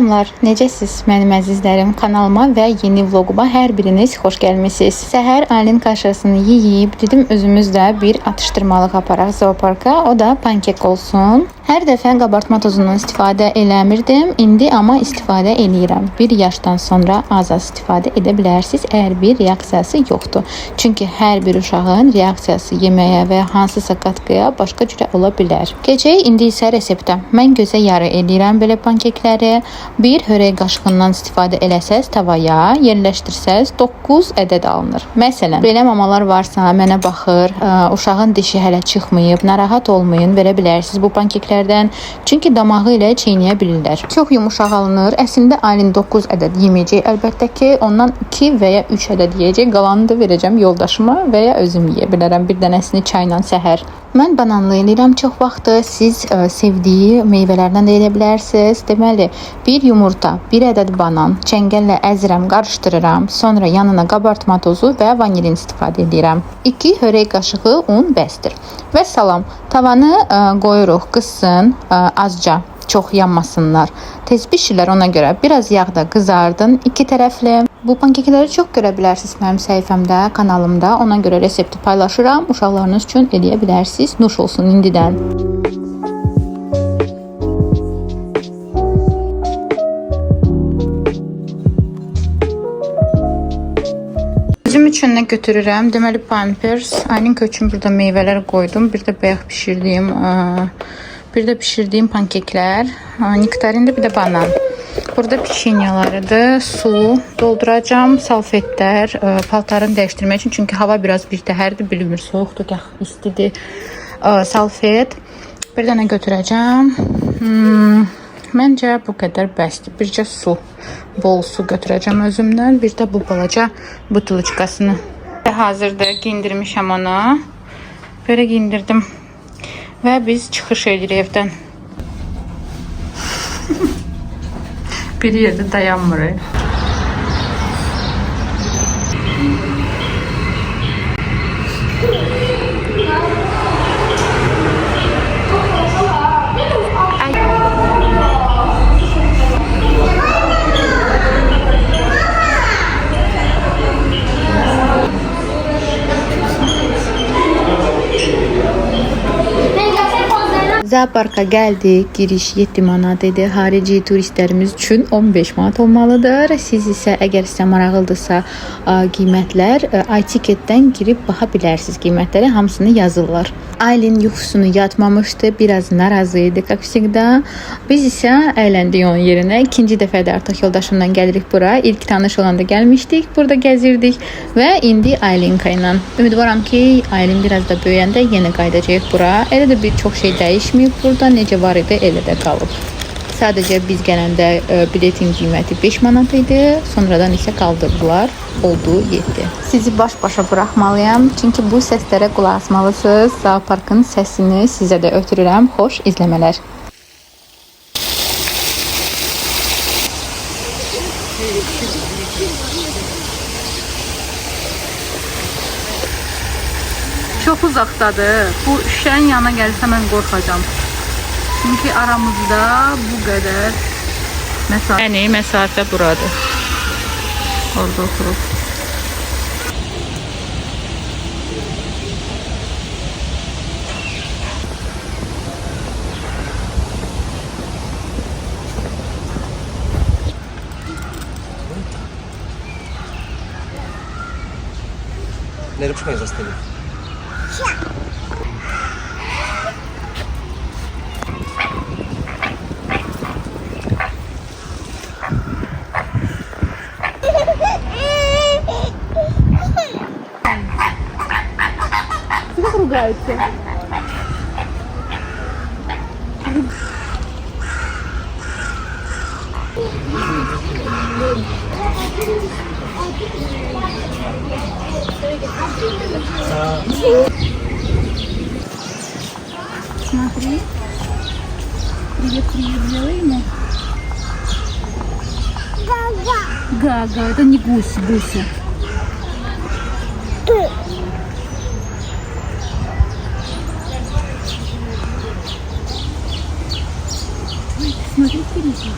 Salamlar, necəsiz mənim əzizlərim? Kanalıma və yeni vloguma hər biriniz xoş gəlmisiniz. Səhər Aylin kaşasını yeyib, dedim özümüzdə bir atışdırmalıq aparaq zooparka, o da pankek olsun. Hər dəfə qabartma tozundan istifadə eləmirdim, indi amma istifadə eləyirəm. 1 yaşdan sonra az-az istifadə edə bilərsiniz, əgər bir reaksiyası yoxdur. Çünki hər bir uşağın reaksiyası yeməyə və hansısa qatqıya başqa cürə ola bilər. Keçək indi isə reseptə. Mən gözə yarı eləyirəm belə pankekləri. Bir hörək qaşığından istifadə eləsəz tavaya yerləşdirsəz 9 ədəd alınır. Məsələn, belə mamalar varsa, mənə baxır, uşağın dişi hələ çıxmayıb, narahat olmayın, verə bilərsiniz bu pankeklərdən. Çünki damağı ilə çeynəyə bilirlər. Çox yumuşaq alınır. Əslində Aylin 9 ədəd yeməyəcək. Əlbəttə ki, ondan 2 və ya 3 ədəd yeyəcək. Qalanını da verəcəm yoldaşıma və ya özüm yeyə bilərəm. Bir dənəsini çayla səhər. Mən bananlı eləyirəm çox vaxtı. Siz sevdiyi meyvələrdən də edə bilərsiniz. Deməli, bir yumurta, 1 ədəd banan, çəngəllə əzirəm, qarışdırıram. Sonra yanına qabartma tozu və vanilin istifadə edirəm. 2 hörək qaşığı un bəsdir. Və salam. Tavanı qoyuruq, qızsın, azca. Çox yanmasınlar. Tez bişirlər, ona görə biraz yağda qızardın, 2 tərəfli. Bu pankekləri çox görə bilərsiniz mənim səhifəmdə, kanalımda. Ona görə resepti paylaşıram. Uşaqlarınız üçün eləyə bilərsiniz. Nuş olsun indidən. Özüm üçün nə götürürəm? Deməli Pampers. Aylin üçün burada meyvələr qoydum. Bir də bayaq bişirdiyim pankeklər. Nektarində bir də banan. Burada pişinyalarıdır. Su dolduracağım. Salfetlər, paltarını dəyişdirmək üçün. Çünki hava biraz birtəhərdir. Bilmir, soğuqdur, gah istidir. Salfet. Bir dənə götürəcəm. Məncə bu qədər bəsdir. Bircə su. Bol su götürəcəm özümdən. Bir də bu balaca butulçkasını. Hazırdır. Giyindirmişəm onu. Belə giyindirdim. Və biz çıxış edirik evdən. Bir yerdə dayanmırıq. Zooparka gəldik. Giriş 7 manat idi. Xarici turistlərimiz üçün 15 manat olmalıdır. Siz isə əgər sizə maraqlıdırsa qiymətlər iTicket-dən girib baxa bilərsiniz qiymətləri. Hamısını yazırlar. Aylin yuxusunu yatmamışdı. Biraz narazı idi kaksikdə. Biz isə əyləndik onun yerinə. İkinci dəfədə artıq yoldaşımla gəlirik bura. İlk tanış olanda gəlmişdik. Burada gəzirdik və indi Aylinka ilə. Ümidvaram ki, Aylin biraz da böyüyəndə yenə qayıdacağıq bura. Elə də bir çox şey dəyişməyib. Burada necə var idi, elə də qalıb. Sadəcə biz gələndə biletin qiyməti 5 manat idi. Sonradan isə qaldırdılar. Oldu 7. Sizi baş-başa buraxmalıyam. Çünki bu səslərə qulaq asmalısınız. Zooparkın səsini sizə də ötürürəm. Xoş izləmələr. Çox uzaqdadır. Bu şişənin yanına gəlsə mən qorxacam. Çünki aramızda bu qədər məsafə buradır. Orada oturup. Не ручкой застыли. Как ругаются? Смотри. Привет сделай ему. Гага. Это не гусь, гуся. Смотри, впереди.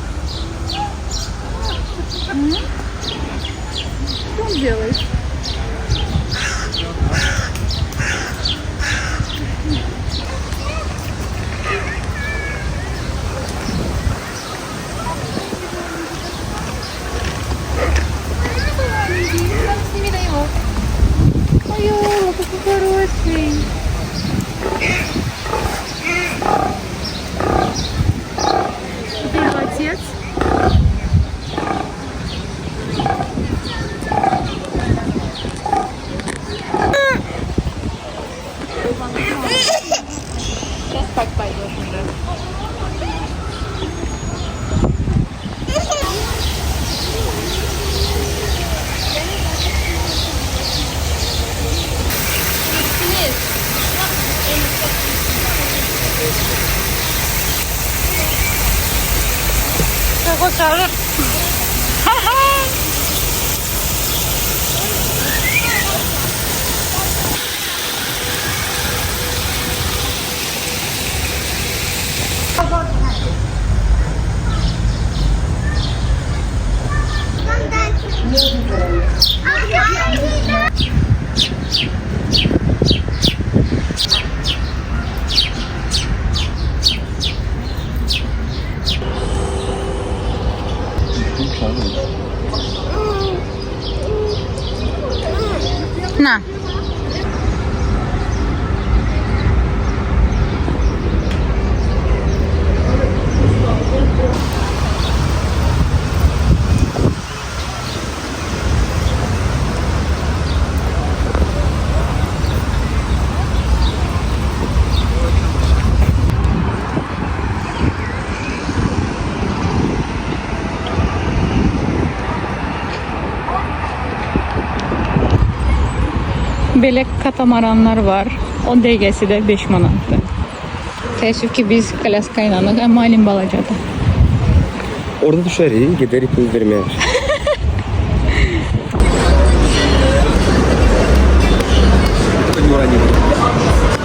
Park paylaşımda. Çok çağırır. Na. Belə katamaranlar var. 10 dəqiqəsi də 5 manatdır. Təəssüf ki, biz Kalyaska ilə amma Alin balacadır. Orada düşerik, giderik pul vermeye.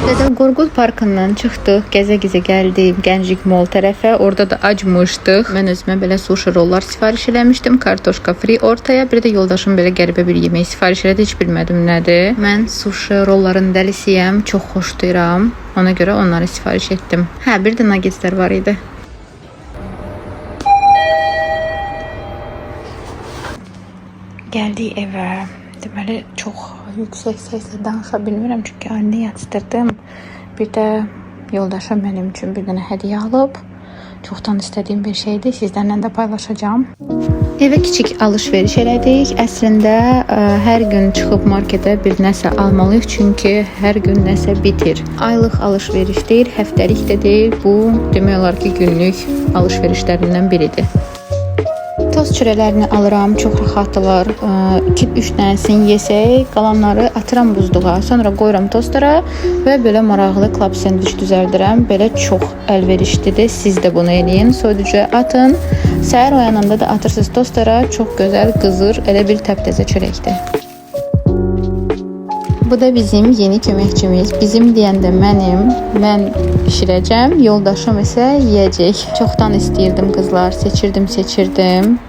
Dədəm Qorqud parkından çıxdıq, gəzə-gəzə gəldik Gənclik Mall tərəfə. Orada da acmışdıq. Mən özümə belə sushi rollar sifariş eləmişdim. Kartoşka fri ortaya. Bir də yoldaşım belə qəribə bir yemək sifariş elədi. Heç bilmədim nədir. Mən sushi rolların dəlisiyəm. Çox xoşlayıram. Ona görə onları sifariş etdim. Hə, bir də nuggetslər var idi. Gəldik evə. Deməli, çox yüksək səslə danışa bilmirəm, çünki Alini yatırdırdım. Bir də yoldaşım mənim üçün bir dənə hədiyyə alıb. Çoxdan istədiyim bir şeydir, sizlərlə də paylaşacağam. Evə kiçik alış-veriş elədik. Əslində hər gün çıxıb marketə bir nəsə almalıyıq, çünki hər gün nəsə bitir. Aylıq alış-veriş deyil, həftəlik də deyil. Bu demək olar ki, günlük alış-verişlərindən biridir. Toz çörəklərini alıram, çox rahatdılar. 2-3 dənəsini yesək, qalanları atıram buzluğa, sonra qoyuram tostlara və belə maraqlı klab sendviç düzəldirəm. Belə çox əlverişlidir. Siz də bunu eləyin. Soyuducuya atın. Səhər oyananda da atırsınız tostlara. Çox gözəl qızır, elə bir təptəzə çörəkdir. Bu da bizim yeni köməkçimiz. Bizim deyəndə mənim, mən bişirəcəm, yoldaşım isə yeyəcək. Çoxdan istəyirdim qızlar, seçirdim.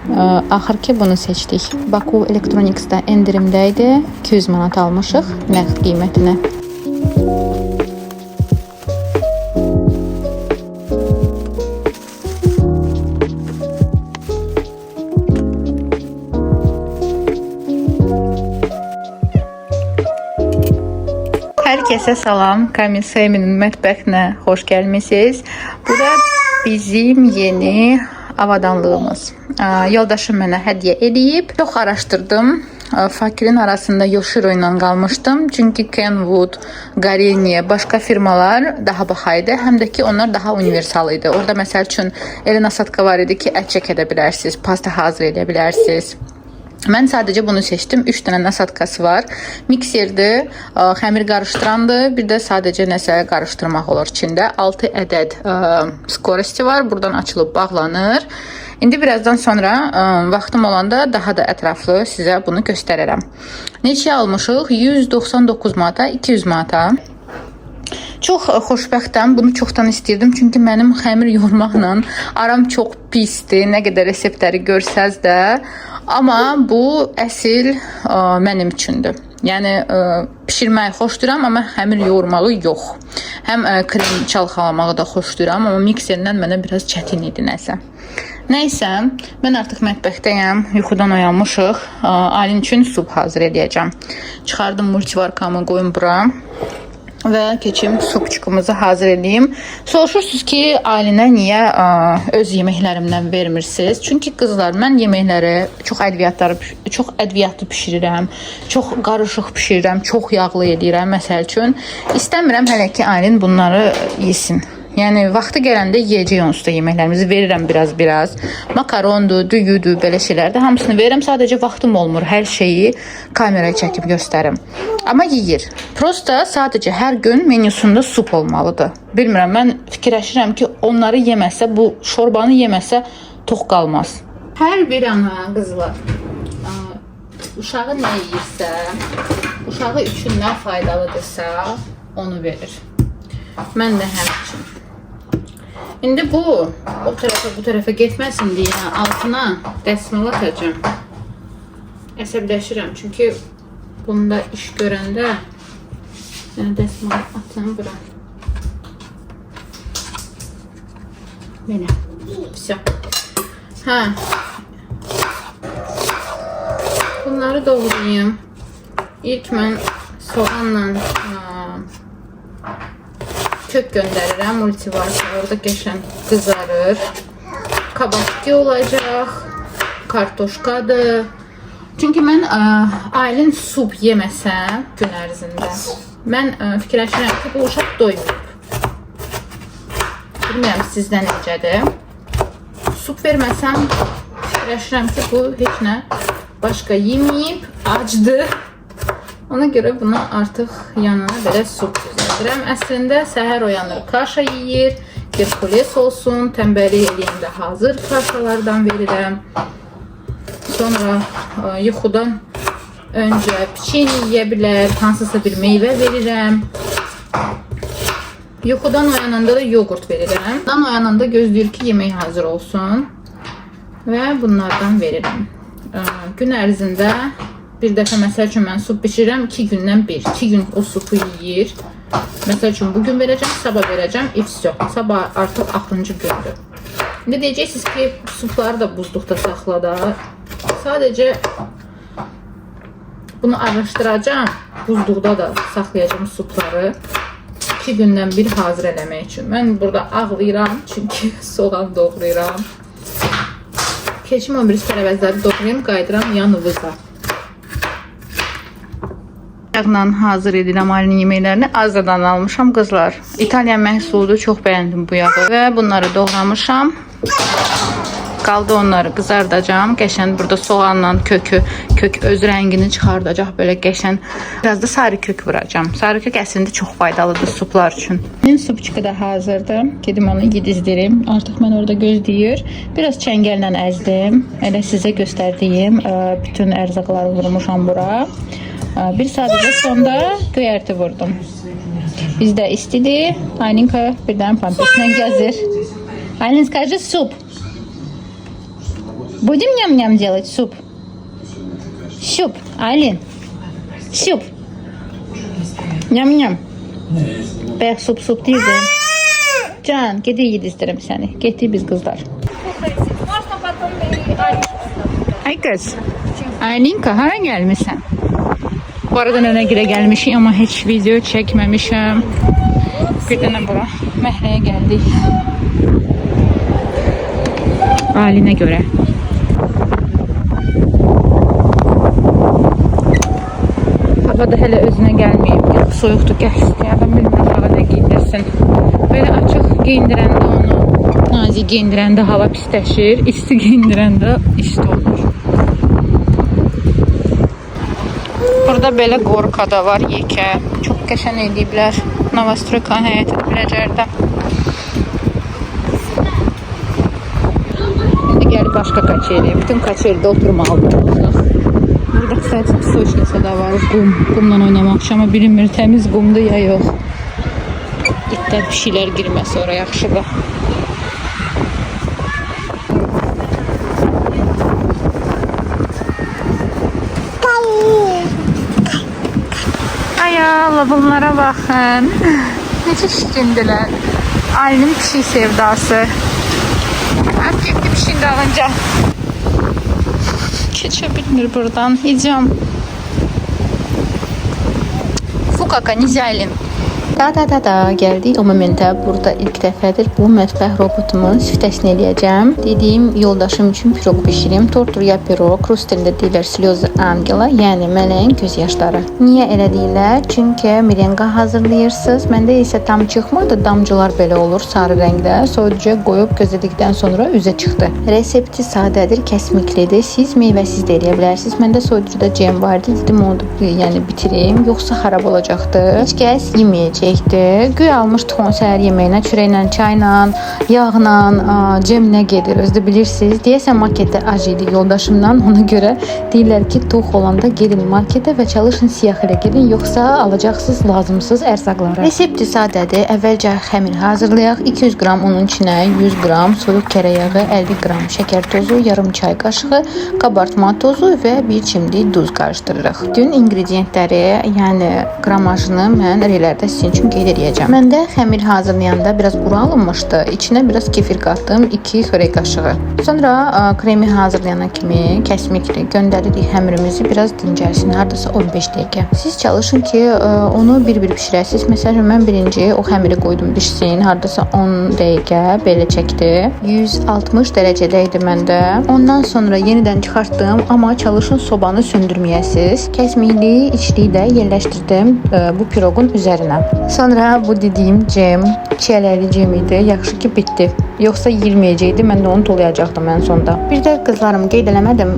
Axır ki bunu seçdik. Baku Electronics'da endirimdə idi. 200 manat almışıq nəqd qiymətinə. Herkese salam. Kamil Seymi'nin mətbəxinə xoş gəlmisiniz. Bu da bizim yeni avadanlığımız. Yoldaşım mənə hədiyyə edib. Çox araşdırdım. Fakirin arasında Yoshiro ilə qalmışdım. Çünki Kenwood, Garnier, başqa firmalar daha baha idi. Həm də ki onlar daha universal idi. Orada məsəl üçün elə nasadka var idi ki, ət çəkə bilərsiniz, pasta hazır edə bilərsiniz. Mən sadəcə bunu seçdim. 3 dənə nasadkası var. Mikserdir, xəmir qarışdırandır. Bir də sadəcə nəsə qarışdırmaq olur içində. 6 ədəd skorosti var. Buradan açılıb bağlanır. İndi birazdan sonra vaxtım olanda daha da ətraflı sizə bunu göstərərəm. Neçə almışıq? 199 manata, 200 manata. Çox xoşbəxtəm. Bunu çoxdan istirdim. Çünki mənim xəmir yoğurmaqla aram çox pisdir. Nə qədər reseptləri görsəz də. Amma bu əsil mənim üçündür. Yəni pişirməyi xoşduram, amma xəmir yoğurmağı yox. Həm krem çalxalamağı da xoşduram, amma mikserlə mənə biraz çətin idi nəsə. Nəysə, mən artıq mətbəxdəyəm. Yuxudan oyanmışıq. Alin üçün sup hazır edəcəm. Çıxardım multivarkamı, qoyum bura. Və keçim supçuğumuzu hazır edeyim. Soruşursunuz ki, Alinə niyə öz yeməklərimdən vermirsiniz? Çünki qızlar, mən yeməkləri çox ədviyyatlı pişirirəm, çox qarışıq pişirirəm, çox yağlı edirəm məsəl üçün. İstəmirəm hələ ki Alin bunları yesin. Yəni vaxtı gələndə yeyəcək onsuz da yeməklərimizi verirəm biraz. Makarondur, düyüdür, belə şeylərdir. Hamısını verirəm. Sadəcə vaxtım olmur hər şeyi kameraya çəkib göstərim. Amma yeyir. Prosta sadəcə hər gün menyusunda sup olmalıdır. Bilmirəm, mən fikirləşirəm ki, onları yeməsə, bu şorbanı yeməsə tox qalmaz. Hər bir ana, qızlar, uşağı nə yeyirsə, uşağı üçün nə faydalıdırsa, onu verir. Mən də həmçin. İndi bu, o tərəfə, bu tərəfə getməsin deyə altına dəsmal atacağım. Əsəbləşirəm, çünki bunda iş görəndə dəsmal atım bura. Belə. Всё. Hə. Bunları doğrayayım. İlk mən soğanla kök göndərirəm multivarsa. Orada qəşəng qızarır. Kabakki olacaq. Kartoşkadır. Çünki mən Aylin sup yeməsəm gün ərzində, mən fikirləşirəm ki, bu uşaq doymur. Bilmirəm sizdə necədir. Sup verməsəm fikirləşirəm ki, bu heç nə başqa yeməyib, acdır. Ona görə buna artıq yanına belə sup düzəldirəm. Əslində səhər oyanır, kaşa yeyir, Herkules olsun, tənbəllik eləyəndə hazır kaşalardan verirəm. Sonra yuxudan öncə piçin yeyə bilər, hansısa bir meyvə verirəm. Yuxudan oyananda da yoğurt verirəm. Yuxudan oyananda gözləyir ki, yemək hazır olsun və bunlardan verirəm. Gün ərzində bir dəfə məsəl üçün mən sup bişirirəm, 2 gündən bir. 2 gün o supu yeyir. Məsəl üçün bugün verəcəm, sabah verəcəm, ifsyo. Sabah artıq axırıncı gündür. İndi deyəcəksiniz ki, supları da buzluqda saxla da. Sadəcə bunu araşdıracağım. Buzluqda da saxlayacağım supları. 2 gündən bir hazır eləmək üçün. Mən burada ağlayıram, çünki soğan doğrayıram. Keçim 11 tərəvəzləri doğrayım, qayıdıram yanınıza. Yağla hazır edirəm Aylin yeməklərini. Azradan almışam qızlar. İtalyan məhsuludur, çox bəyəndim bu yağı. Və bunları doğramışam. Qaldı onları qızardacağım. Qəşən burada soğanla kök öz rəngini çıxardacaq. Belə qəşən. Biraz da sarı kök vuracağım. Sarı kök əslində çox faydalıdır suplar üçün. Min supçuku da hazırdır. Gedim onu yedizdirim. Artıq mən orada gözləyir. Biraz çəngəllə əzdim. Elə sizə göstərdiyim bütün ərzaqları vurmuşam bura. Bir sadəcə sonda göyərti vurdum. Bizdə istidir. Aylinka birdən pampasla gəzir. Aylin, скажи суп. Будем ням-ням делать суп? Суп, Aylin. Суп. Ням-ням. Bəyək sup deyirdim. Can, gedək yedizdirim səni. Getdik biz qızlar. Ay qız. Aylinka, hara gəlmişsən? Bu arada nənə girə gəlmişik, amma heç video çəkməmişəm. Bir dənə bura məhləyə gəldik. Aylinə görə. Hava da hələ özünə gəlməyib. Gəlib soyuqdur, gəlsin. Adam bilmir hava nə giyindirsin. Belə açıq giyindirəndə onu, nazik giyindirəndə hava pisləşir. İsti giyindirəndə isti olur. Burada belə qorka da var, yekə. Çox qəşən ediblər. Novostroyka həyət ediləcərdə. İndi gəlib başqa kaçeriyə. Bütün kaçeride oturmalıdır. Burada kısaca psoçkası da var. Qumla oynamaq üçün. Amma bilinmir təmiz qumdur ya yox. İtlər bir şeylər girməsə oraya yaxşıdır. Ay Allah, bunlara baxın. Necə şirindirlər. Aylin pişik sevdası. Həm getdi pişiyin dalınca. Keçə bilmir buradan. İcam. Фу, как они, Aylin. Da gəldik o momentə. Burada ilk dəfədir bu mətbəx robotumun siftəsini eləyəcəm. Dediyim yoldaşım üçün piroq bişirim. Tortuya piroq, rus dilində deyirlər slyoza angela, yəni mələyin göz yaşları. Niyə elə deyirlər? Çünki merenga hazırlayırsınız. Məndə isə tam çıxmadı. Damcılar belə olur sarı rəngdə. Soyuducuya qoyub gözlədikdən sonra üzə çıxdı. Resepti sadədir, kəsmiklidir. Siz meyvəsiz də eləyə bilərsiniz. Məndə soyuducuda cem vardı. Dedim onu yəni bitirim, yoxsa xarab olacaqdı. Heç kəs yeməyəcəkdi. Güya almışdıq onu səhər yeməyinə, çörəklə, çayla, yağla, cemlə gedir. Özdə bilirsiniz. Deyəsən marketdə ac idi yoldaşımdan. Ona görə deyirlər ki, tox olanda gedin marketə və çalışın siyah ilə gedin, yoxsa alacaqsınız lazımsız ərzaqları. Resepti sadədir. Əvvəlcə xəmir hazırlayaq. 200 qram unun içinə 100 qram soyuq kərə yağı, 50 qram şəkər tozu, yarım çay qaşığı qabartma tozu və bir çimdik duz qarışdırırıq. Bütün ingrediyentləri, yəni qramajını mən relərdə sizin üçün qeyd edəcəm. Məndə xəmir hazırlayanda biraz quru alınmışdı. İçinə biraz kefir qatdım, 2 xörək qaşığı. Sonra kremi hazırlayana kimi kəsmikli göndəririk xəmirimizi biraz dincəlsin, hardasa 15 dəqiqə. Siz çalışın ki, onu bir-bir bişirəsiniz. Məsələn, mən birinci o xəmiri qoydum bişsin, hardasa 10 dəqiqə belə çəkdi. 160 dərəcədə idi məndə. Ondan sonra yenidən çıxartdım, amma çalışın sobanı söndürməyəsiniz. Kəsmikli içliyi də yerləşdirdim bu piroqun üzərinə. Sonra bu dediyim cem, çiyələri cem idi. Yaxşı ki bitdi. Yoxsa yirməyəcəkdi. Mən də onu tolayacaqdım ən sonda. Bir də qızlarım qeyd eləmədim.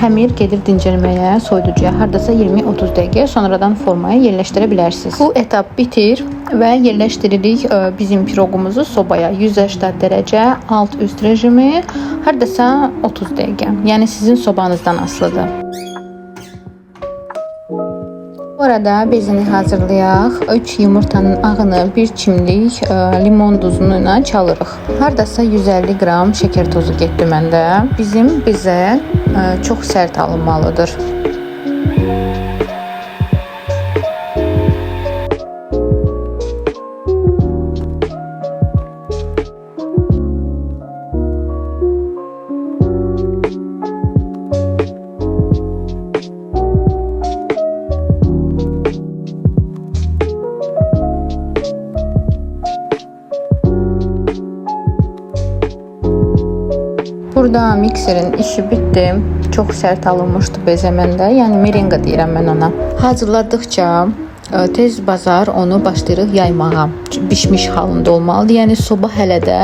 Həmir gedir dincəlməyə, soyuducuya hardasa 20-30 dəqiqə sonradan formaya yerləşdirə bilərsiniz. Bu etap bitir və yerləşdiririk bizim piroqumuzu sobaya. 180 dərəcə alt üst rejimi hardasa 30 dəqiqə. Yəni sizin sobanızdan asılıdır. Bu arada bezini hazırlayaq. 3 yumurtanın ağını bir çimdik limon duzunu ilə çalırıq. Hardasa 150 qram şəkər tozu getdi məndə. Bizim bizə çox sərt alınmalıdır. Burada mikserin işi bitdi. Çox sərt alınmışdı bezə məndə. Yəni merenga deyirəm mən ona. Hazırladıqca tez bazar onu başlayırıq yaymağa. Bişmiş halında olmalıdır. Yəni soba hələ də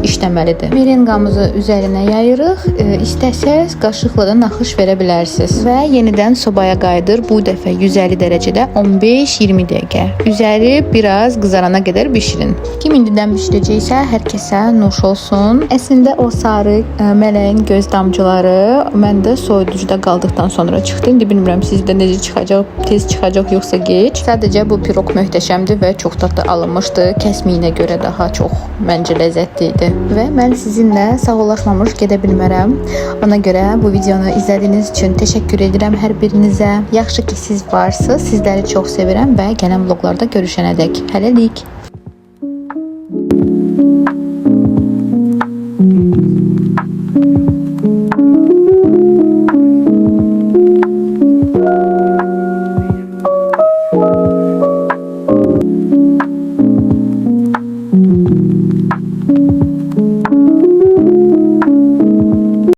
işləməlidir. Merengamızı üzərinə yayırıq. İstəsəz qaşıqla da naxış verə bilərsiniz. Və yenidən sobaya qayıdır. Bu dəfə 150 dərəcədə 15-20 dəqiqə. Üzəri biraz qızarana qədər bişirin. Kim indidən bişirəcəksə hər kəsə nuş olsun. Əslində o sarı mələyin göz damcıları məndə soyuducuda qaldıqdan sonra çıxdı. İndi bilmirəm sizdə necə çıxacaq, tez çıxacaq yoxsa gec. Sadəcə bu piroq möhtəşəmdir və çox dadlı alınmışdı. Kəsmiyinə görə daha çox məncə ləzzətli idi. Və mən sizinlə sağollaşmamış gedə bilmərəm. Ona görə bu videonu izlədiyiniz üçün təşəkkür edirəm hər birinizə. Yaxşı ki siz varsınız. Sizləri çox sevirəm və gələn vloqlarda görüşənədək. Hələlik.